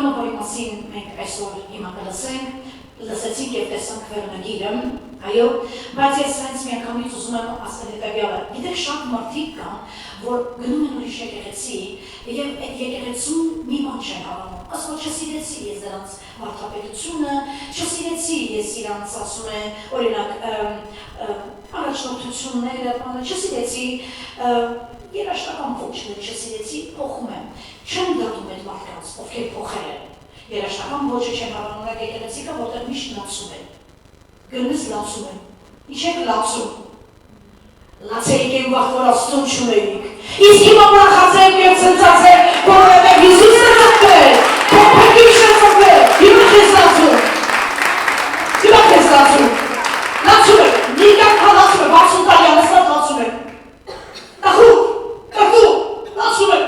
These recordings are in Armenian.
Ուրեմն որի մասին մենք այսօր հիմա լսեցինք եւ տեսանք վերնագիրը, այո, բայց ես հենց միանգամից ուզում եմ ասել հետեւյալը. գիտեք, շատ մարդիկ կան, որ գնում են ուրիշ եկեղեցի եւ այդ եկեղեցում մի բան չեն հավանում, ասում չսիրեցի ես դրանց վարդապետությունը, չսիրեցի ես իրանց, ասում են, օրինակ, առաջնորդությունները, չսիրեցի երաշտական ոչներ, չսիրեցի, փոխում եմ, չեմ դատում այդ մարդկանց, ովքեր փոխել են, երաշտական ոչը չեմ հավանում, այդ եկեղեցի կա, որտեղ միշտ լացում են, գնես լացում են, ինչ եք լացում, լացեիք եմ վաղ, որ աստուն չունեիք, իսկ հիմա ուրախացեք և ծնծացեք, որովհետև Հիսուսը ծնվել, փոփոխիչը ծնվել, հիմա քեզ լացում, լացում եք, նիկակ հալացում եք, 60 տարի ամեսնատ լացում եք, տախուկ, լացում եք,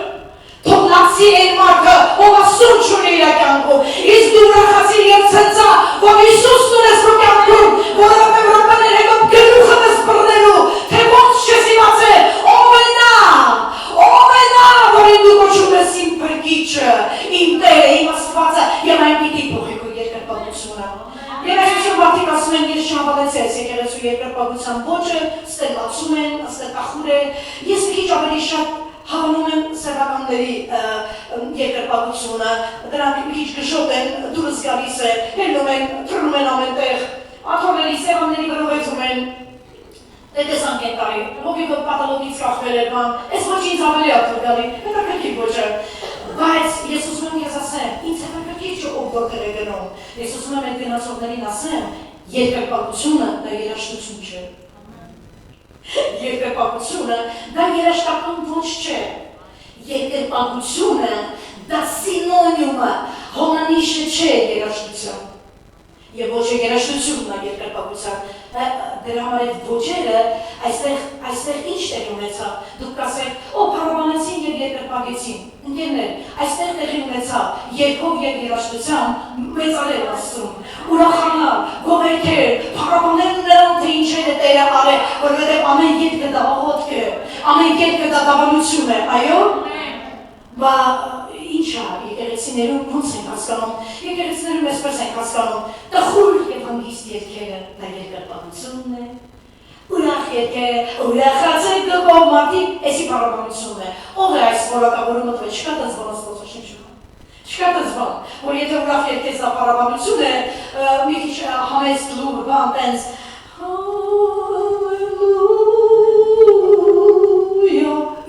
թող լացի են մարդը, ով աստուն չունի իր կյանքում, իսկ դու ուրախացիր և ծնծա, որ Հիսուսն ունես քո կյանքում, որովհետև ռոպաներ եկով գլուխը ես բռնելու, թե ոնց չես իմացել, ով է նա, որին դու կոչում ես իմ փրկիչը, իմ Տերը, իմ Աստվածը, եւ այն պիտի փոխի քո երկրպագությունը։ Եվ այսօր մարդիկ ասում են, ես չհավատացի այս եկեղեցու երկրպագության ոճը, ստեղ լացում են, ստեղ տախուր են, ես մի քիչ ավելի շատ հավանում եմ սեփականների երկրպագությունը, դրանք մի քիչ գժոտ են, դուրս գալիս է, հելնում են, թռնում են ամենտեղ, աթոռների սեղանների վրովեցում են, տեսանք են տարի, հոգևոր պատալոգից կախվել էր բան, այս ոչինչ ավելի աթոր գալի, հետաքրքիր ոճը, բայց ես ուզում եմ ես ասեմ, ինձ հետաքրքիր չէ ով որտեղ է գնում, ես ուզում եմ այդ գնացողներին ասեմ, երկրպագությունը դա երաժշտություն չէ, երկրպագությունը դա երաժշտական ոչ չէ, երկրպագությունը դա սինոնիմը, հոմանիշը չէ երաժշտության, եւ ոչ երաժշտությունն է երկրպագության, դրա համար այդ ոճերը այստեղ ինչ տեղի ունեցավ, դուք կասեք, փառաբանեցին եւ երկրպագեցին, ընկերներ, այստեղ տեղի ունեցավ երգով եւ երաժշտությամբ մեծարել Աստծուն, ուրախանալ, գովերքել, փառաբանել նրան, թե ինչեր է Տերը արել, որովհետեւ ամեն երգը դա աղոթք է, ամեն երգը դա դավանություն է, այո, բա ինչ է, եկեղեցիներում ոնց ենք հասկանում, եկեղեցիներում այսպես ենք հասկանում, տխուր եւ հանգիստ երգերը դա երկրպագությունն է, ուրախ երգերը, ուրախացեք գով մարդիկ, էսի փառաբանությունն է, ով է այս որակավորումը տվել, չկա դες բան աստվածաշնչում, չկա դες բան, որ եթե ուրախ երգես դա փառաբանություն է, մի քիչ համեստ լուր, բան տենց, հալելույա,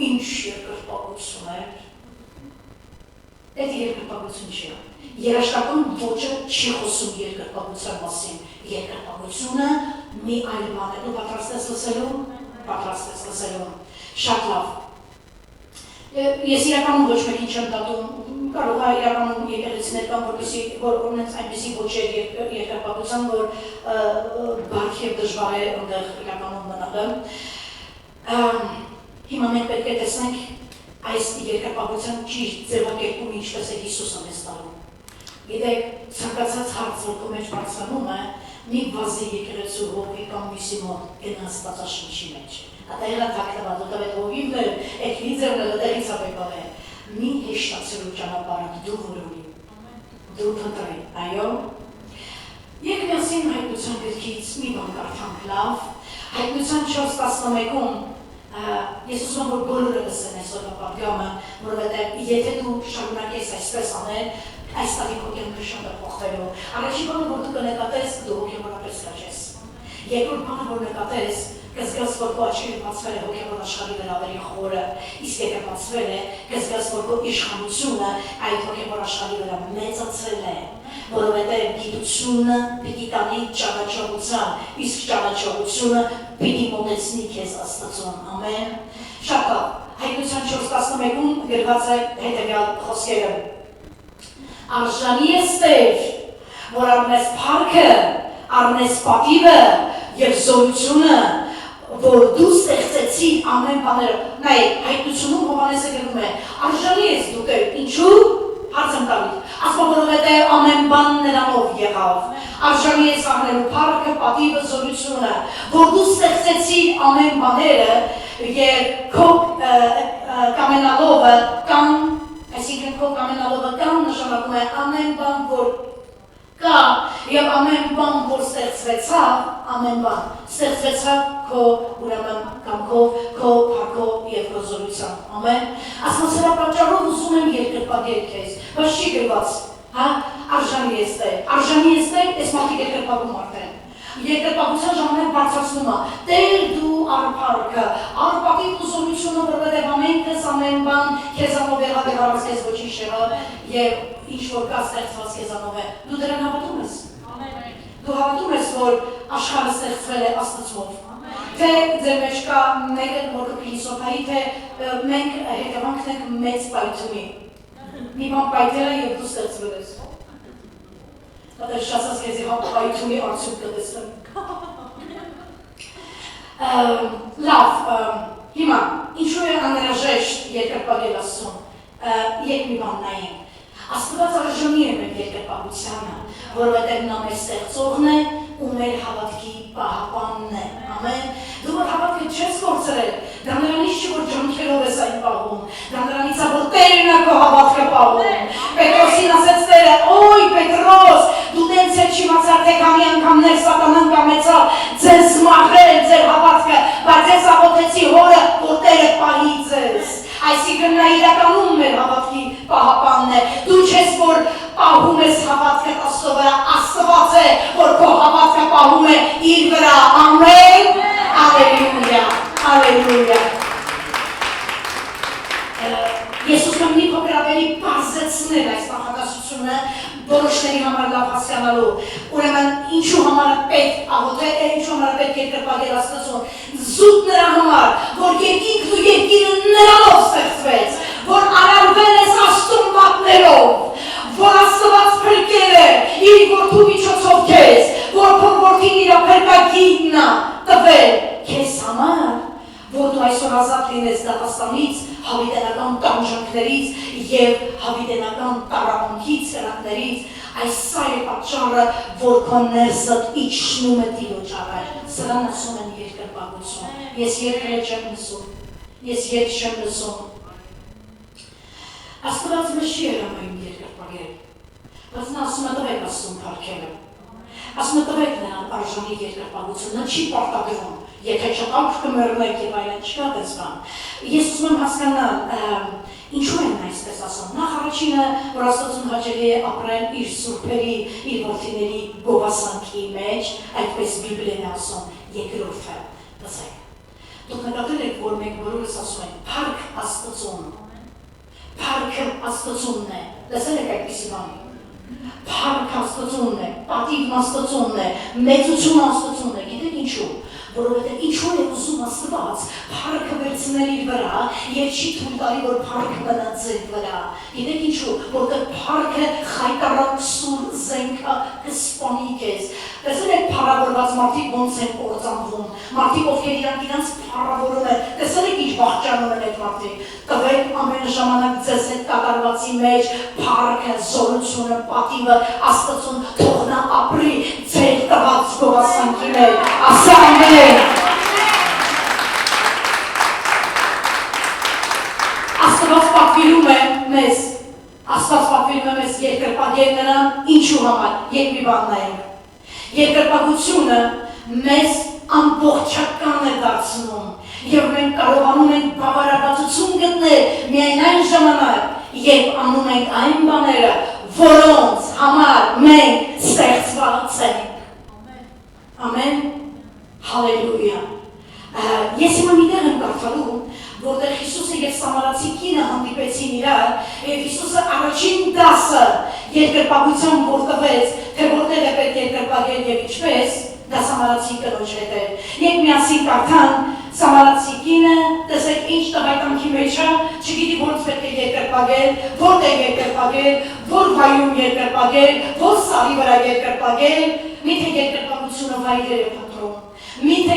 ինչ երկրպագություն է, այդ երկրպագություն չի, երաժշտական ոճը չի խոսում երկրպագության մասին, երկրպագությունը մի այլ բան է, դու պատրաստ ես լսելու, շատ լավ, ես իրականում ոչ մեկին չեմ դատում, կարող է իրականում եկեղեցիներ կան, որ ունենց այնպիսի ոճեր երկրպագության, որ բարդ և դժվար է այնտեղ իրականում մնալը, հիմա մենք պետք է տեսնենք այս երկրպագության ճիշտ ձևակերպումը ինչպես է Հիսուսը մեզ տալու։ Գիտեք, ցանկացած հարց, որ քո մեջ բարձրանում է, մի վազի եկեղեցու հողի կամ մյուսի մոտ գնաց Աստվածաշնչի մեջ։ Ատեղելա թաքնված, որտեղ այդ հողին դեր, այդ լիձերն էլ դերից ապեկալ է։ Մի հեշտացելու ճանապարհը դու որ ունի։ Դու փնտրի, այո։ Եկ միասին հայտնության գրքից մի բան կարդանք լավ։ Հայտնության 4:11-ում ես ուզում եմ, որ բոլորը լսեն այսօրվա պատգամը, որովհետև եթե դու շարունակես այսպես անել, այս տարի քո կյանքը շատ է փոխվելու։ Առաջին բանը, որ դու կնկատես, դու հոգևորապես կաճես։ Երկրորդ բանը, որ նկատես, կզգաս, որ քո աչքերը բացվել է հոգևոր աշխարհի վրա ավելի խորը, իսկ եթե բացվել է, կզգաս, որ քո իշխանությունը այդ հոգևոր աշխարհի վրա մեծացել է, որովհետև գիտությունը պիտի տանի ճանաչողության, իսկ ճանաչողությունը պիտի մոտեցնի քեզ Աստծուն, ամեն։ Շատ լավ, հայտնության 4:11-ում գրված է հետևյալ խոսքերը. Արժանի ես Տեր, որ առնես փառքը, առնես պատիվը եւ զորությունը, որ դու ստեղծեցիր ամեն բաները։ Նայ, հայտնությունում Հովհաննեսը գրում է, արժանի ես դու Տեր, ինչու՞։ Հարց եմ տալիս, ասում որովհետև ամեն բան նրանով եղավ, արժանի ես առնելու փառքը, պատիվը, զորությունը, որ դու ստեղծեցիր ամեն բաները եւ քո կամենալովը կան Այսինքն քո կամենալովը կան նշանակում է ամեն բան, որ կա, եւ ամեն բան, որ ստեղծվեցավ, ամեն բան ստեղծվեցավ քո ուրեմն կամքով, քո փառքով եւ քո զորությամբ։ Ամեն։ Ասացրա պատճառով ուզում եմ երկրպագել քեզ, բայց չի գրված, հա, արժանի ես դե, այս մարդիկ երկրպագում արդեն։ Երկրպագության ժամանակ բարձրացնում է, Տեր դու արփարկը, արփակի ուսումնությունը, որովհետև ամենքս ամեն բան քեզանով եղավ եւ առանց քեզ ոչինչ եղավ եւ ինչ որ կա ստեղծված քեզանով է։ Դու դրան հավատում ես։ Դու հավատում ես, որ աշխարհը ստեղծվել է Աստծով։ Թե ձեր մեջ կա մեկը որ փիլիսոփայի, թե մենք հետևանքն ենք մեծ պայթյունի։ Մի բան պայթել է եւ դու ստեղծվել ես։ Բայց շասած քեզ պայթյունի արդյունք կտեսնեմ։ Լավ, հիմա ինչու է անհրաժեշտ երկրպագել Աստծուն։ Եկ մի բան նայենք։ Աստված արժանի է մեր երկրպագությանը, որովհետև նա մեր ստեղծողն է ու մեր հավատքի պահապանն է։ Ամեն։ Դու որ հավատքը չես կորցրել, դա նրանից չի որ ջանքերով ես այն պահում, դա նրանից է որ Տերն է քո հավատքը պահում։ Պետրոսին ասեց Տերը, «Օй Պետրոս, դու դենց է չիմացար, թե քանի անգամներ սատանան կամեցավ ձեզ մահրել ձեր հավատքը, բայց ես աղոթեցի Հորը, որ Տերը պահի ձեզ»։ Այսինքն նա իրականում մեր հավատքի պահապանն է։ Դու չես որ պահում ես հավատքը Աստծո վրա, Աստված է, որ քո հավատքը պահում է իր վրա։ Ամեն։ Ալելույա, ալելույա։ Ես ուզում եմ մի փոքր ավելի բարձրացնել այս նախադասությունը որոշների համար լավ հասկանալու։ Ուրեմն ինչու համար է պետք աղոթել, ինչու համար է պետք երկրպագել Աստծուն։ Զուտ նրա համար, որ երկինքն ու երկիրը նրանով ստեղծվեց, որ արարվել ես Աստծուն մատներով, որ Աստված փրկել է իր որդու միջոցով քեզ, որ որդին իր փրկագինն է տվել քեզ համար, որ դու այսօր ազատ լինես դատաստանից, հավիտենական տանջանքներից եւ հավիտենական տարապանքից, կրակներից, այս սա է պատճառը, որ քո ներսդ իջնում է Տիրոջ առաջ։ Սրան ասում են երկրպագություն։ Ես երկրը չեմ լսում։ Ես երգ չեմ լսում։ Աստված մեզ չի հրամայում երկրպագել, բայց նա ասում է տվեք Աստծուն փառքելը։ Ասում է տվեք նրան արժանի երկրպագությունը, չի պարտադրում, եթե չտանք կմեռնեք եւ այլն չկա դες բան։ Ես ուզում եմ հասկանալ, ինչու են այսպես ասում։ Նախ առաջինը, որ Աստծուն հաճելի է ապրել իր սուրբերի, իր որդիների գովասանքի մեջ, այդպես Բիբլիան է ասում, երկրորդը, լսեք։ Դուք նկատել եք, որ մենք բոլորս ասում ենք, փառք Աստծուն։ Փառքը Աստծունն է։ Լսել եք այդպիսի բան։ Փառք Աստծունն է, պատիվն Աստծունն է, մեծությունը Աստծունն է, գիտեք ինչու։ Որովհետև ինչու է ուզում Աստված փառքը վերցնել իր վրա եւ չի թույլ տալի որ փառքը մնա ձեր վրա։ Գիտեք ինչու, որտեղ փառքը խայտարակ սուր զենքը կսպանի քեզ։ Տեսել եք փառավորված մարդիկ ոնց են կործանվում, մարդիկ ովքեր իրանք փառավորում են, տեսել եք ինչ վախճանում են այդ մարդիկ։ Տվեք ամեն ժամանակ ձեզ հետ կատարվածի մեջ փառքը, զորությունը, պատիվը Աստծուն թող նա ապրի ձեր տված գովասանքի մեջ։ Ասա ամեն։ Աստված պատվիրում է մեզ, Աստված պատվիրում է մեզ երկրպագել նրան ինչու համար, երբ մի բան նայենք։ Երկրպագությունը մեզ ամբողջական է դարձնում եւ մենք կարողանում ենք բավարարվածություն գտնել միայն այն ժամանակ, երբ անում ենք այն բաները, որոնց համար մենք ստեղծված ենք։ Ամեն։ Հալելույա։ Ես հիմա մի տեղ եմ կարդալու, որտեղ Հիսուսը եւ Սամարացի կինը հանդիպեցին իրար, եւ Հիսուսը առաջին դասը երկրպագության որ տվեց, թե որտեղ է պետք երկրպագել եւ ինչպես, դա Սամարացի կնոջ հետ է։ Եկ միասին կարդան Սամարացի կինը, տեսեք ինչ տղայտանքի մեջ է, չգիտի ոնց պետք է երկրպագել, որտեղ երկրպագել, որ վայրում երկրպագել, որ սարի վրա երկրպագել, միթե երկրպագությունը վայրեր է փնտրում, միթե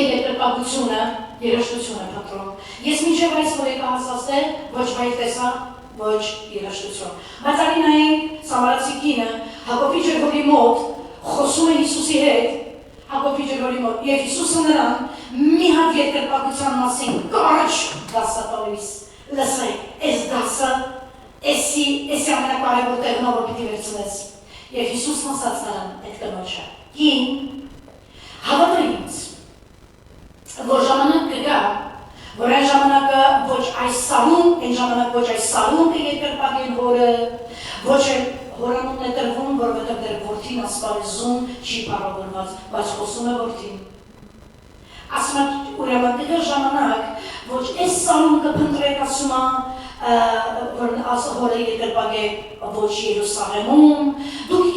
երկրպագությունը երաշտություն է փնտրում։ Ես մինչև այս որ եկա հասածել, ոչ վայր տեսա, ոչ երաշտություն։ Բայց արի նայենք Սամարացի կինը Հակոբի ջրհորի մոտ խոսում է Հիսուսի հետ, Հակոբի ջրհորի մոտ, եւ Հիսուսը նրան մի հատ երկրպագության մասին կարճ դասա տալիս, լսեք, այս դասը, էսի ամենակարևոր տեղն որ պիտի վերցնես։ Եվ Հիսուսն ասաց նրան այդ կնոջը. «Կին, հավատա ինձ, որ ժամանակ կգա, որ այն ժամանակը ոչ այս սարում, այն ժամանակ ոչ այս սարում կերկրպագեն հորը, ոչ էլ հորանուն է տրվում, որովհետև դեռ որդին ասպարեզում չի փառավորված, բայց խոսում է որդին։ Ասում է ուրեմն կգա ժամանակ, ոչ այս սարում կփնտրեք, ասում է, հորը երկրպագ է ոչ Երուսաղեմում, դուք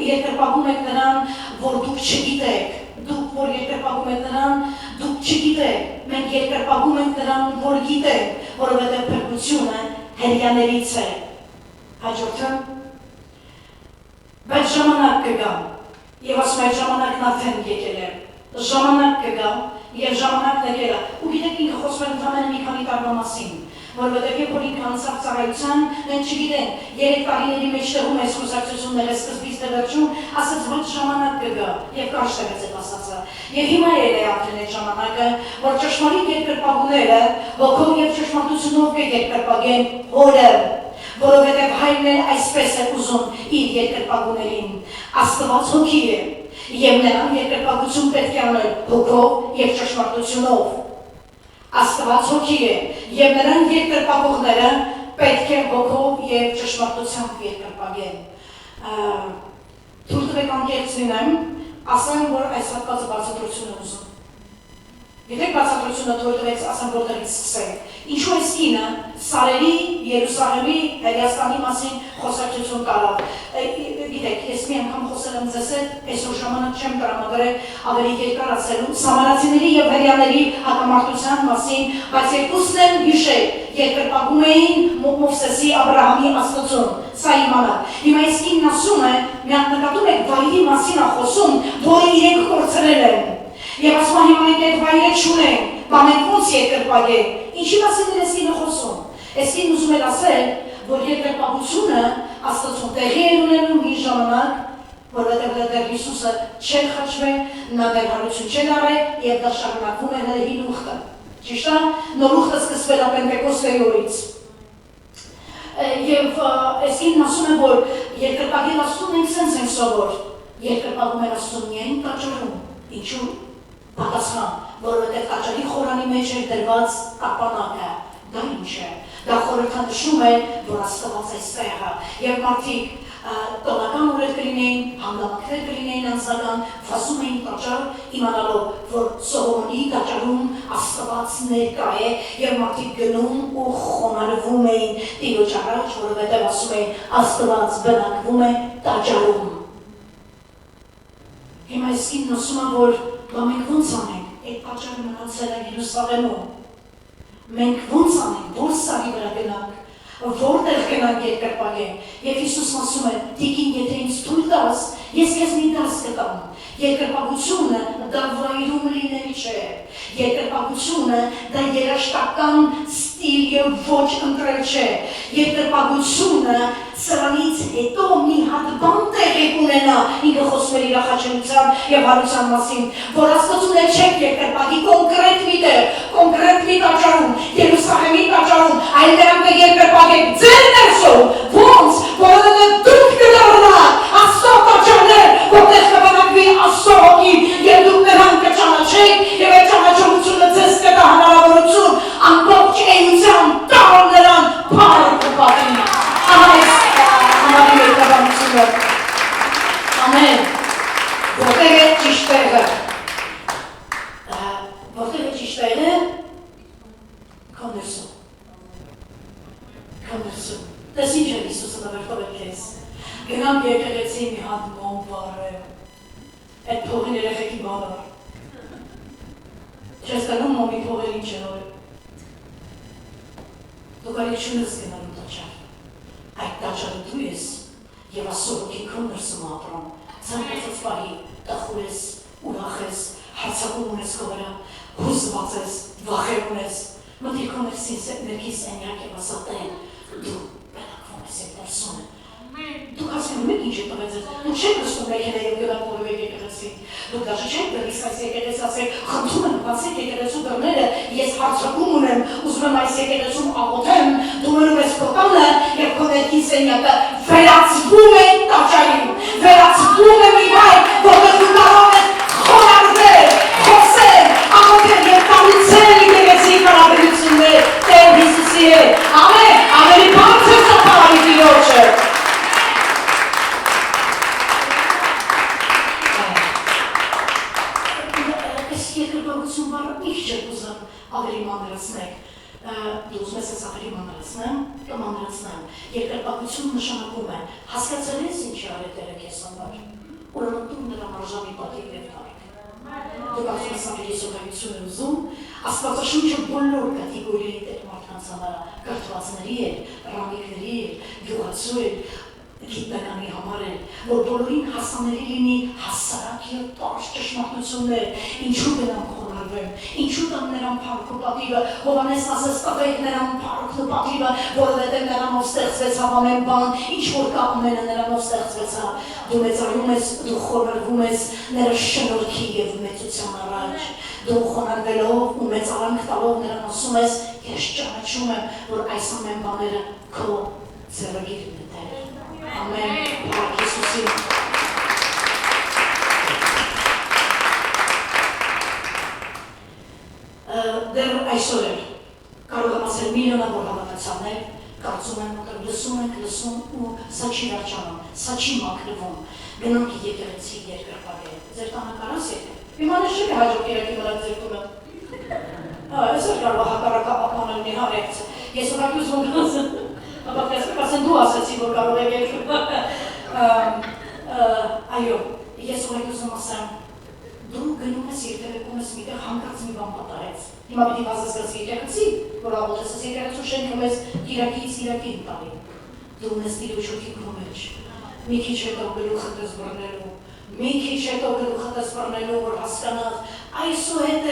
երկրպագում եք նրան, որ դուք չգիտեք, դուք որ երկրպագում եք նրան, դուք չգիտեք, մենք երկրպագում ենք նրան, որ գիտեք, որովհետև փրկությունը հրեաներից է։ Հաջորդը, բայց ժամանակ կգա, եւ ասում այդ ժամանակն արդեն եկել է, ժամանակ կգա, եւ ժամանակն եկել է, ու գիտեք ինքը խոսում է ընդամենը մի քանի տարվա մասին, որովհետև երբ որ ինքը անցավ ծառայության, մենք չգիտենք, 3 տարիների մեջտեղում այս խոսակցությունները սկզբից դե վերջում, ասաց ոչ ժամանակ կգա, եւ կարճտեղեց այդ ասածը։ Եվ հիմա էլ է արդեն այդ ժամանակը, որ ճշմարիտ երկրպագուները հոգով եւ ճշմարտությունով կերկրպագեն հորը, որովհետև հայրն էլ այսպես է ուզում իր երկրպագուներին, Աստված հոգի է, եւ նրան երկրպագություն պետք է անել հոգով եւ ճշմարտությունով։ Աստված հոգի է, եւ նրան երկրպագողները պետք է հոգով եւ ճշմարտությամբ երկրպագեն։ Թույլ տվեք անկեղծ լինեմ, ասեմ, որ այս հատվածը բացատրություն է ուզում։ Գիտեք բացատրությունը թույլ տվեք ասեմ որտեղից սկսենք։ Ինչու այս կինը Սարերի, Երուսաղեմի, Հրեաստանի մասին խոսակցություն տարավ։ Գիտեք, ես մի անգամ խոսել եմ ձեզ հետ, այսօր ժամանակ չեմ տրամադրել ավելի երկար ասելու սամարացիների եւ հրեաների հակամարտության մասին, բայց երկուսն են հիշել, երկրպագում էին Մովսեսի, Աբրահամի Աստծուն, սա իմանալ։ Հիմա այս կինն ասում է, միակ նկատում եք վայրի մասին է խոսում, որը իրենք կորցրել են։ Եվ ասում հիմա մենք այդ վայրը չունենք, բա մենք ոնց երկրպագենք, ինչի մասին էր այս կինը խոսում։ Այս կինն ուզում էր ասել, որ երկրպագությունը Աստծուն տեղի է ունենում մի ժամանակ, որովհետև դեռ Հիսուսը չէր խաչվել, նա դեռ հարություն չէր արել եւ դա շարունակվում է հենց հին ուխտը։ Ճիշտ է, նոր ուխտը սկսվել է Պենտեկոստեի օրից։ Եվ այս կինն ասում է, որ երկրպագել Աստծուն ենք սենց ենք սովոր, երկրպագում են Աստծուն միայն տաճարում, ինչու պատասխան, որովհետև տաճարի խորանի մեջ էր դրված կապանակը, դա ինչ է, դա խորհրդանշում է, որ Աստված այստեղ է, եւ մարդիկ տոնական օրեր կլինեին, հանգամանքներ կլինեին անձնական, վազում էին տաճար, իմանալով, որ Սողոմոնի տաճարում Աստված ներկա է, եւ մարդիկ գնում ու խոնարհվում էին Տիրոջ առաջ, որովհետև ասում էին Աստված բնակվում է տաճարում։ Հիմա այս կինն ասում է, որ բա մենք ոնց անենք, այդ տաճարը մնացել է Երուսաղեմում, մենք ոնց անենք, որ սարի վրա գնանք, որտեղ գնանք երկրպագենք, եւ Հիսուսն ասում է, տիկին, եթե ինձ թույլ տաս, ես քեզ մի դաս կտամ, երկրպագությունը դա վայրում լինել չէ, երկրպագությունը դա երաշտական ստիլ եւ ոչ ընտրել չէ, երկրպագությունը սրանից հետո մի հատ բան տեղի կունենա, ինքը խոսում է իր ախաչելիության եւ հարության մասին, որ Աստծուն էլ չեք երկրպագի կոնկրետ մի տեղ, կոնկրետ մի տաճարում, Երուսաղեմի տաճարում, այլ դրանք երկրպագեք ձեր ներսում, ոնց, որովհետեւ դուք կդառնաք Աստծո տաճարներ, որտեղ կբնակվի Աստծո հոգին, եւ դուք նրան կճանաչեք, եւ այդ ճանաչողությունը ձեզ կտա հնարավորություն ամբողջ էությամբ տալ նրան բառը կպատի։ Ամեն, որտեղ է ճիշտ տեղը, որտեղ է ճիշտ տեղը, քո ներսում, դες ինչ է Հիսուսը նվերտով է քեզ, գնանք եկեղեցի մի հատ մոմ բառը, այդ փողին երեխեքի բանար, չես տանում մոմի փողեր ինչ են օրը, դու կարիք չունես գնալու տաճար, այդ տաճարը դու ես, եւ Աստծո հոգին քո ներսում ապրում, ցանկացած պահի տխուր ես, ուրախ ես, հարցակում ունես քո վրա, հուզված ես, վախեր ունես, մտիր քո ներքի սենյակ եւ ասատեն, դու բնակվում ես այդ ներսում։ Դուք հասկանում եք ինչ է տվեց, դուք չեք նստում մեքենայով գնալ որևէ եկեղեցի, Դուք դաժե չեք գալիս այս եկեղեցի ասեք, խնդրում եմ բացեք եկեղեցու դռները, ես հարցակում ունեմ, ուզում եմ այս եկեղեցում աղոթեմ, դու մնում ես կոտանը եւ քո ներքին սենյակը վերածվում է տաճարին, վերածվում է մի վայր, որտեղ դու կարող ես խոնարհվել, խոսել, աղոթել եւ կառուցել եկեղեցի հարաբերություններ Տեր Հիսուսի հետ։ Ամեն, ավելի բարձր ծափարանի Տիրոջը։ Երկրպագություն բառը ինչ չեք ուզում ավելի մանրացնեք, դու ուզում ես ավելի մանրացնեմ, կմանրացնեմ, երկրպագություն նշանակում է, հասկացել ես ինչ արել Տերը քեզ համար, ուրեմն դու նրան արժանի պատիվ և տարիք, դու կարծում ես ավելի սովորություն է ուզում, Աստվածաշունչը բոլոր կատեգորիայի տեր մարդկանց համար, կրթվածների էր, ռամիկների էր, գյուղացու էր, գիտնականի համար է, որ բոլորին հասանելի լինի հասարակ և պարզ ճշմարտություններ, ինչու նրան խոնարհվեմ, ինչու տամ նրան փառք ու պատիվը, Հովհաննեսն ասեց տվեք նրան փառքն ու պատիվը, որովհետև նրանով ստեղծվեցավ ամեն բան, ինչ որ կա ամենը նրանով ստեղծվեցավ, դու մեծարում ես, դու խոնարհվում ես նրա շնորհքի և մեծության առաջ, դու խոնարհվելով ու մեծարանք տալով նրան ասում ես, ես ճանաչում եմ, որ այս ամեն բաները քո ձեռագիրն է Տեր։ Ամեն, Փառք Հիսուսին։ Դեռ այսօր էր, կարող եմ ասել միլիոնավոր հավատացյալներ, կարծում եմ, որ լսում ու սա չի վերջանում, սա չի մաքրվում, գնանք եկեղեցի երկրպագել, ձեր տանը կարաս եկեք, իմանես չեք հաջող կիրակի վրա ձեր տունը, այսօր կարող հակառակը ապանել մի հարեկց, ես ուղղակի ուզում ասեմ, ասեն դու ասեցի, որ կարող եք այո, ես ուղղակի ուզում ասեմ, դու գնում ես երբևեկում ես միտեղ հանկարծ մի բան պատահեց, հիմա պիտի վազազգաց եկեղեցի, որ աղոթես ես եկեղեցու շենքում ես կիրակից կիրակին տալի, դու ունես Տիրոջոքի քո մեջ, մի քիչ հետո գլուխդ ես բռնելու, մի քիչ հետո գլուխդ ես բռնելու, որ հասկանաս այսուհետև,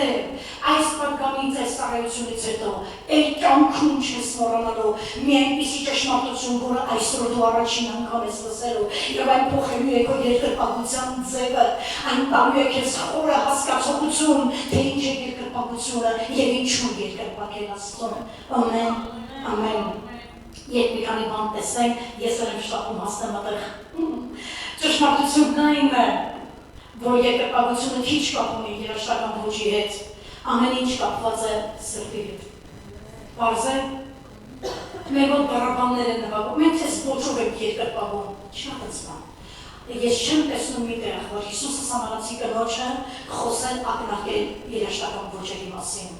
այս պատգամից, այս ծառայությունից հետո, այդ կյանքում չես մոռանալու մի այնպիսի ճշմարտություն, որը այսօր դու առաջին անգամ ես լսելու, եւ այն փոխելու է քո երկրպագության ձևը, այն տալու է քեզ խորը հասկացողություն, թե ինչ է երկրպագությունը եւ ինչու երկրպագել Աստծուն։ Ամեն, ամեն։ Երբ մի քանի բան տեսնենք, ես եմ շտապում հասնեմ այդտեղ։ Ճշմարտությունն այն է, որ երկրպագությունը քիչ կապ ունի երաժշտական ոճի հետ, ամեն ինչ կապված է սրտի հետ։ Պարզ է, մեր մոտ բառաբաններ են նվագում, մենք ես ոճով ենք երկրպագում, չնախեցման։ Ես չեմ տեսնում մի տեղ, որ Հիսուսը Սամարացի կնոջը խոսել ակնարկել երաժշտական ոճերի մասին։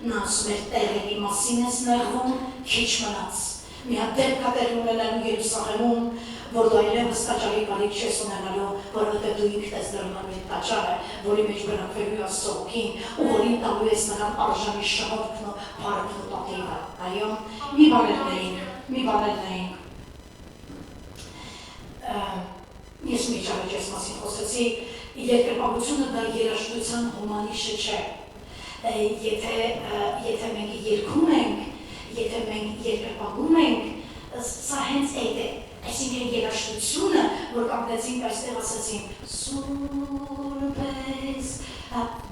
Նա ասում էր տեղերի մասին ես նեղվում, քիչ մնաց։ Մի հատ դեպք է տեղի ունենալու Երուսաղեմում, որ դու այլևս տաճարի կարիք չես ունենալու, որովհետև դու ինքդ ես դառնալու այդ տաճարը, որի մեջ բնակվելու է Աստծո Հոգին, ու որին տալու ես նրան արժանի շնորհքն ու փառքն ու պատիվը։ Այո, մի բան էինք։ Ես մի ճանաչ ես մասին խոսեցի, երկրպագությունը դա երաժշտության հոմանիշը չէ։ Եթե մենք երգում ենք, եթե մենք երկրպագում ենք, սա հենց այդ է, այսինքն երաժշտությունը, որ կանգնեցինք այստեղ ասեցին սուրբ ես,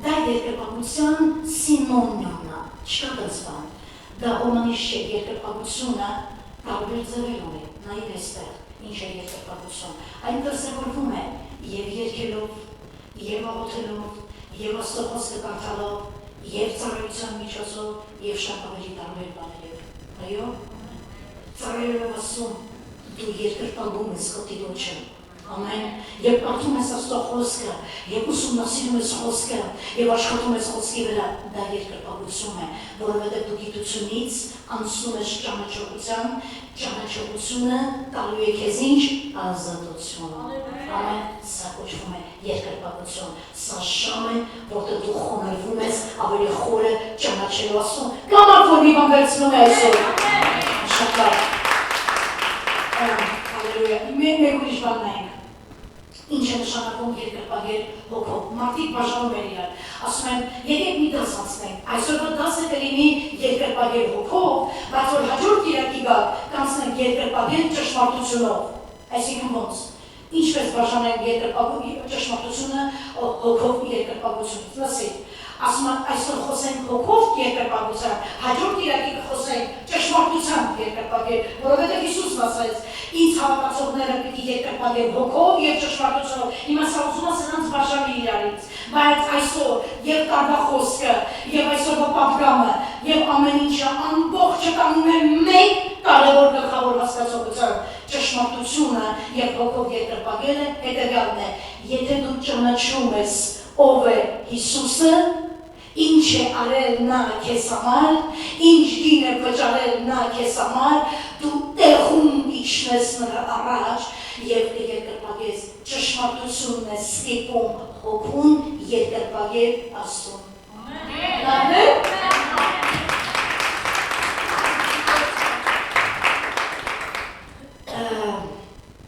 դա երկրպագության սինոնիմն է, չկա դες բան, դա հոմանիշ չէ երկրպագությունը, տարբեր ձևեր ունի, նայեք այստեղ, ինչ է երկրպագություն, այն դրսևորվում է և երգելով, և աղոթելով, և Աստծո խոսքը կարդալով, և ծառայության միջոցով, և շատ ավելի տարբեր բաներով, այո, ծառայելով ասում, դու երկրպագում ես քո Տիրոջը, ամեն, և կարդում ես Աստծո խոսքը, և ուսումնասիրում ես խոսքը, և աշխատում ես խոսքի վրա, դա երկրպագություն է, որովհետև դու գիտությունից անցնում ես ճանաչողության, ճանաչողությունը տալու է քեզ ինչ ազատություն, ամեն, սա կոչվում է երկրպագություն, սա շամ է, որտեղ դու խոնարհվում ես ավելի խորը ճանաչելու Աստծուն, կամ որ մի բան վերցնում է այսօր, շատ լավ, հալելույա, մեկ ուրիշ բանն ենք, ինչ է նշանակում երկրպագել հոգով, մարդիկ բաժանում են իրար, ասում են, եկեք մի դաս անցնենք, այսօրվա դասը կլինի երկրպագել հոգով, բայց որ հաջորդ կիրակի գա կանցնենք երկրպագել ճշմարտությունով, այսինքն ոնց, ինչպես բաժանենք ճշմարտությունը հոգով երկրպագությունից, լսի, ասում են այսօր խոսենք հոգով երկրպագության, հաջորդ իրակի խոսենք ճշմարտությամբ երկրպագել, որովհետև Հիսուսն ասաց, ինձ հավատացողները պիտի երկրպագեն հոգով եւ ճշմարտությունով, հիմա սա ուզում է սրանց բաժանի իրարից, բայց այսօր եւ տարվա խոսքը, եւ այսօրվա պատգամը, եւ ամեն ինչը ամբողջը կանում է մեկ կարևոր գլխավոր հասկացողության ճշմարտությունը եւ հոգով երկրպագելը հետեւյալն է, եթե դու ճանաչում ես ով է Հիսուսը, ինչ է արել նա քեզ համար, ինչ գին է վճարել նա քեզ համար, դու տեղում իջնես նրա առաջ եւ երկրպագես ճշմարտությունն է ստիպում հոգուն երկրպագել Աստծուն։ Ամեն։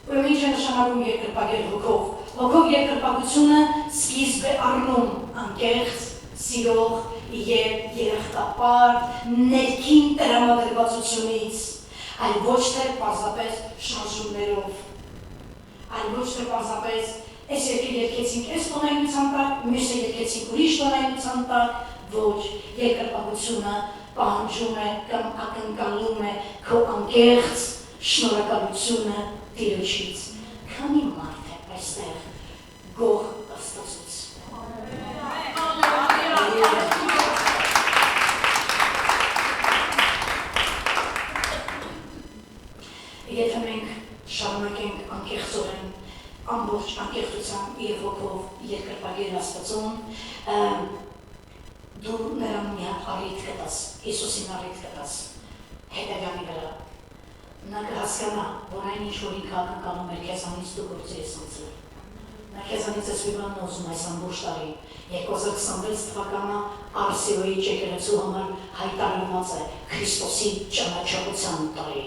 Ուրեմն ինչ է նշանակում երկրպագել հոգով։ Հոգով երկրպագությունը սկիզբ է առնում անկեղծ, սիրող եւ երախտապար ներքին տրամադրվածությունից, այլ ոչ թե պարզապես շարժումներով, այլ ոչ թե պարզապես այս երկրի երկեցինք այս տոնայնության տակ, մյուսը երկեցինք ուրիշ տոնայնության տակ, ոչ, երկրպագությունը պահանջում է կամ ակնկալում է քո անկեղծ շնորհակալությունը Տիրոջից, քանի մարդ է այստեղ գող Աստծուց։ Եթե մենք շարունակենք անկեղծորեն, ամբողջ անկեղծությամբ եւ հոգով երկրպագել Աստծուն, դու նրան մի առիթ կտաս, Հիսուսին առիթ կտաս, հետևյալի վրա։ Նա կհասկանա, որ այն ինչ որ ինքը ակնկալում էր քեզանից դու գործի ես անցել։ Նա քեզանից այս վիվանն ուզում այս ամբողջ տարի 2026 թվականը Արսիոյի եկեղեցու համար հայտարարված է Քրիստոսի ճանաչողության տարի։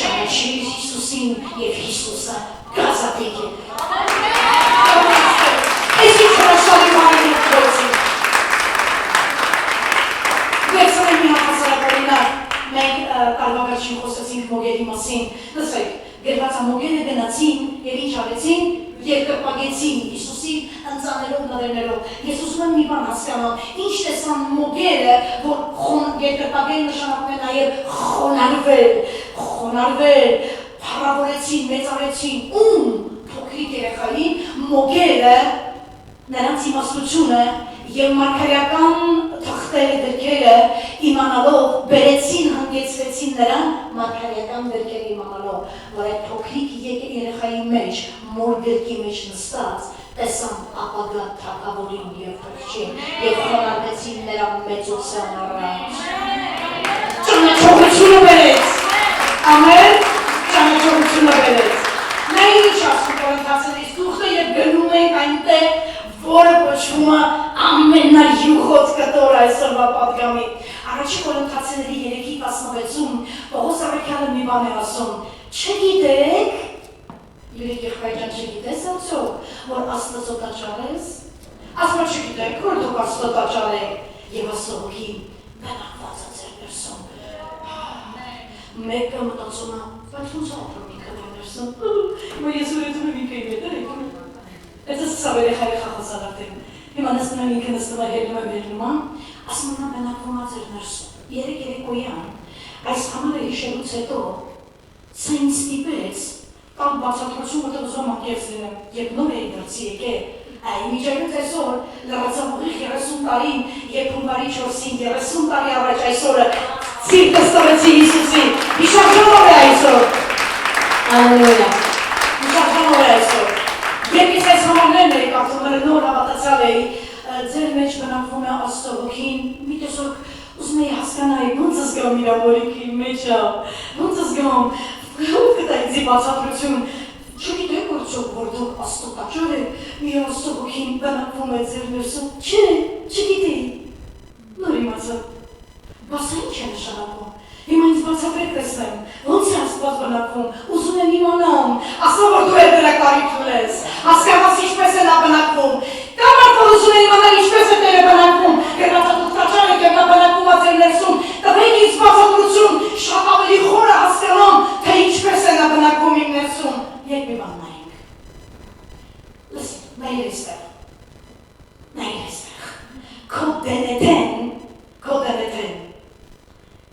Ճանաչիր Հիսուսին եւ Հիսուսը գազատիկ է։ Այս ինչ հրաշալի բան է գործի։ Վերցրեք մի հասարակօրինակ, մենք տարվա վերջին խոսեցինք մոգերի մասին, լսեք, գրված է մոգերը գնացին եւ ինչ արեցին, երկրպագեցին Հիսուսին ընծաներով նվերներով։ Ես ուզում եմ մի բան հասկանալ, ինչ տեսան մոգերը, որ երկրպագել նշանակում է նաեւ խոնարհվել, փառավորեցին, մեծարեցին, ում փոքրիկ երեխային մոգերը նրանց իմաստությունը եւ մարգարեական թղթերը դրքերը իմանալով բերեցին հանգեցրեցին նրան մարգարեական դրքերը իմանալով, որ այդ փոքրիկ երեխայի մեջ մոր դրքի մեջ նստած տեսան ապագա թագավորին եւ փրկչին եւ խոնարհվեցին նրա մեծության առաջ։ Ճանաչողությունը բերեց։ Ամեն ճանաչողությունը բերեց։ Նա ինչ ասում Կորինթացիներից թուղթը եւ գնում ենք այնտեղ, որը կոչվում է ամենայուղոտ կտոր այսօրվա պատգամի։ Առաջին Կորինթացիների 3:16-ում Պողոս առաքյալը մի բան է ասում. չգիտեք, Յուրիկ եղբայրան չգիտես արդյոք, որ Աստծո տաճար ես, ասում չգիտեք, որ դուք Աստծո տաճար եք եւ Աստծո հոգին բնակված է ձեր ներսում։ Մեկը մտածում է, բայց ոնց ապրում ինքը դեր ներսում, որ ես ուրեցում եմ ինքը իմ հետ, Это самое խախոսալատը։ Հիմա նստում եմ ինքը նստում է հելնում եմ, ասում եմ նա բնակվում է ձեր ներսում։ Երեկոյան, այս համարը հիշելուց հետո, սա ինձ ստիպեց, կամ բացատրություն, որտեղ ուզում անկեղծ լինեմ, երբ նոր էի դրսի եկել, միջայնուց այսօր լրացավ ուղիղ 30 տարին, երբ հունվարի 4-ին 30 տարի առաջ այսօրը ցիրկը ստվեցի Հիսուսի, հիշարժանով է այսօր։ Ալելույա։ Հիշարժանով է այսօր։ Երբ ես այս համարներն էի կարծում, նոր հավատացյալ էի, ձեր մեջ բնակվում է Աստծո հոգին, մի տեսակ ուզում էի հասկանալ, ոնց զգամ իր ամորիքի մեջը, ոնց զգամ, ով կտա ինձ բացատրություն, չգիտեք արդյոք, որ դուք Աստծո տաճար եք, մի Աստծո հոգին բնակվում է ձեր ներսում, չէ, չգիտեի, նոր իմացա, բաս ինչ է նշանակում, հիմա ինձ բացատրեք տեսնեմ, ոնց է Աստված բնակվում, ուզում եմ իմանամ, ասա որ դու դրա կարիք ունես, հասկանաս ինչպես է նա բնակվում, կամ արդյոք ուզում եմ իմանալ ինչպես է Տերը բնակվում, գրվածատուկ տաճար եք եւ նա բնակվում է ձեր ներսում, տվեք ինձ բացատրություն, շատ ավելի խորը հասկանամ, թե ինչպես է նա բնակվում իմ ներսում, երբ մի բան նայենք, նայիր այստեղ,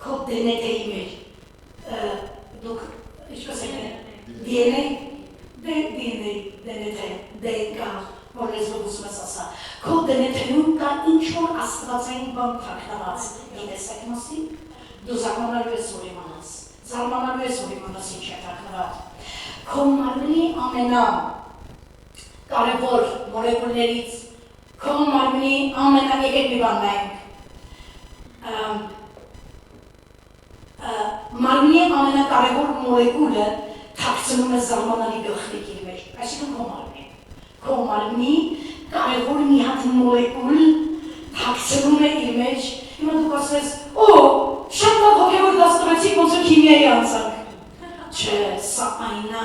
քո դենեթեի մեր, դուք ինչպես եք DNA, DNK, որ լեզվով ուզում ես ասա, քո դենեթեում կա ինչ-որ աստվածային բան թաքնված, գիտես այդ մասին, դու զարմանալու ես որ իմանաս, ինչ է թաքնված, քո մարմնի ամենակարևոր մոլեկուլներից, քո մարմնի եկեք մի բան նայենք, մարմնի ամենակարևոր մոլեկուլը թաքցնում է զարմանալի գլխիկ իր մեջ, այսինքն քո մարմնի կարևոր մի հատ մոլեկուլ թաքցնում է իր մեջ, հիմա դուք ասես, շատ լավ հոգևոր դաս տվեցիք, ոնց որ քիմիայի անցանք, չէ, սա այն է,